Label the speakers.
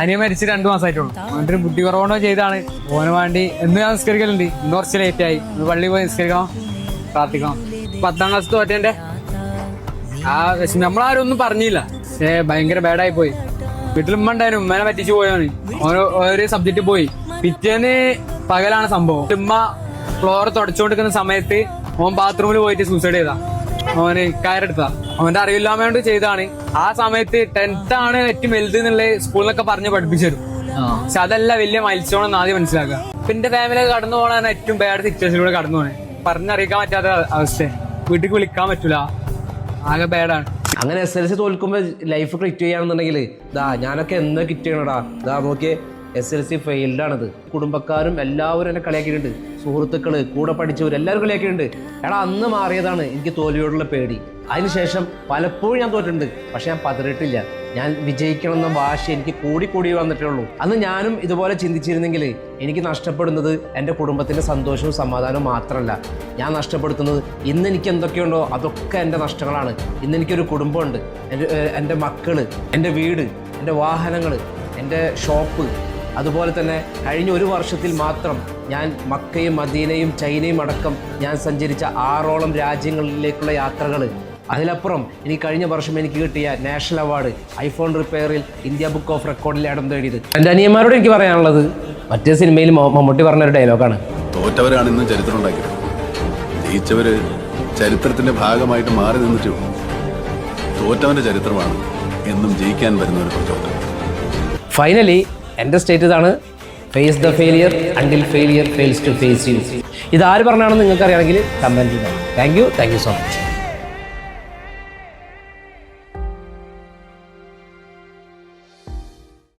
Speaker 1: അനിയൻ മരിച്ച് 2 മാസമായിട്ടുള്ളൂ. അവൻ്റെ ബുദ്ധി കുറവുണ്ടോ ചെയ്താണ്. ഓന് വേണ്ടി എന്ന് ഞാൻ നിസ്കരിക്കലുണ്ട്. ഇന്ന് കുറച്ച് ലേറ്റായി. ഇന്ന് പള്ളിയിൽ പോയി നിസ്കരിക്കണം, പ്രാർത്ഥിക്കണം. 10ാം ക്ലാസ് തോറ്റേന്റെ നമ്മളാരും ഒന്നും പറഞ്ഞില്ല. പക്ഷേ ഭയങ്കര ബാഡായി പോയി. വീട്ടിൽ ഉമ്മ ഉണ്ടായിരുന്നു. ഉമ്മനെ പറ്റിച്ചു പോയാണ്. ഒരു സബ്ജക്റ്റ് പോയി. പിറ്റേന്ന് പകലാണ് സംഭവം. ഉമ്മ ഫ്ലോർ തുടച്ചുകൊണ്ടിരിക്കുന്ന സമയത്ത് ഓൻ ബാത്റൂമിൽ പോയിട്ട് സൂസൈഡ് ചെയ്താ. ഓന് കയറെടുത്താ. അവന്റെ അറിവില്ലാമ ചെയ്താണ്. ആ സമയത്ത് 10th ആണ് ഏറ്റവും വലുത് എന്നുള്ള സ്കൂളിൽ നിന്നൊക്കെ പറഞ്ഞ് പഠിപ്പിച്ചു തരും. പക്ഷെ അതല്ല വലിയ മൈൽസ്റ്റോൺ എന്ന് ആദ്യം മനസ്സിലാക്കുക. ഇപ്പൊ എന്റെ ഫാമിലി കടന്നു പോകണ ഏറ്റവും ബാഡ് സിറ്റുവേഷനിലൂടെ കടന്നു പോണേ. പറഞ്ഞറിയിക്കാൻ പറ്റാത്ത അവസ്ഥ. വീട്ടിൽ വിളിക്കാൻ പറ്റൂല. ആകെ ബാഡാണ്.
Speaker 2: അങ്ങനെ SLC തോൽക്കുമ്പോൾ ലൈഫ് ക്വിറ്റ് ചെയ്യാണെന്നുണ്ടെങ്കിൽ ഞാനൊക്കെ എന്നോ ക്വിറ്റ് ചെയ്യണടാ. നോക്കിയേ SLC ഫെയിൽഡാണിത്. കുടുംബക്കാരും എല്ലാവരും എന്നെ കളിയാക്കിയിട്ടുണ്ട്. സുഹൃത്തുക്കള്, കൂടെ പഠിച്ചവർ എല്ലാവരും കളിയാക്കിയിട്ടുണ്ട്. അന്ന് മാറിയതാണ് എനിക്ക് തോൽവിയോടുള്ള പേടി. അതിനുശേഷം പലപ്പോഴും ഞാൻ തോറ്റിട്ടുണ്ട്. പക്ഷെ ഞാൻ പതറിയിട്ടില്ല. ഞാൻ വിജയിക്കണം എന്ന വാശി എനിക്ക് കൂടി വന്നിട്ടേ ഉള്ളൂ. അന്ന് ഞാനും ഇതുപോലെ ചിന്തിച്ചിരുന്നെങ്കിൽ എനിക്ക് നഷ്ടപ്പെടുന്നത് എൻ്റെ കുടുംബത്തിൻ്റെ സന്തോഷവും സമാധാനവും മാത്രമല്ല. ഞാൻ നഷ്ടപ്പെടുത്തുന്നത് ഇന്ന് എനിക്ക് എന്തൊക്കെയുണ്ടോ അതൊക്കെ എൻ്റെ നഷ്ടങ്ങളാണ്. ഇന്ന് എനിക്കൊരു കുടുംബമുണ്ട്. എൻ്റെ മക്കള്, എൻ്റെ വീട്, എൻ്റെ വാഹനങ്ങൾ, എൻ്റെ ഷോപ്പ്. അതുപോലെ തന്നെ കഴിഞ്ഞ 1 വർഷത്തിൽ മാത്രം ഞാൻ മക്കയും മദീനയും ചൈനയും അടക്കം ഞാൻ സഞ്ചരിച്ച 6ഓളം രാജ്യങ്ങളിലേക്കുള്ള യാത്രകൾ. അതിലപ്പുറം എനിക്ക് കഴിഞ്ഞ വർഷം എനിക്ക് കിട്ടിയ നാഷണൽ അവാർഡ്, ഐഫോൺ റിപ്പയറിൽ ഇന്ത്യ ബുക്ക് ഓഫ് റെക്കോർഡിൽ ഇടം നേടിയത്. എൻ്റെ അനിയന്മാരോട് എനിക്ക് പറയാനുള്ളത് മറ്റേ സിനിമയിൽ മമ്മൂട്ടി പറഞ്ഞൊരു ഡയലോഗാണ്,
Speaker 3: തോറ്റവരാണ് ഇന്നും ചരിത്രം ഉണ്ടാക്കിയത്. ജയിച്ചവര് ചരിത്രത്തിന്റെ ഭാഗമായിട്ട് മാറി നിന്നിട്ടു. തോറ്റവന്റെ ചരിത്രമാണ് എന്നും ജയിക്കാൻ വരുന്നവന് പ്രചോദനം.
Speaker 2: ഫൈനലി എൻ്റെ സ്റ്റേറ്റ് ഇതാണ്, face the failure until failure fails to face you. ഇതാര് പറഞ്ഞാണെന്ന് നിങ്ങൾക്ക് അറിയാമെങ്കിൽ കമൻറ്റ് ചെയ്യാം. Thank you so much.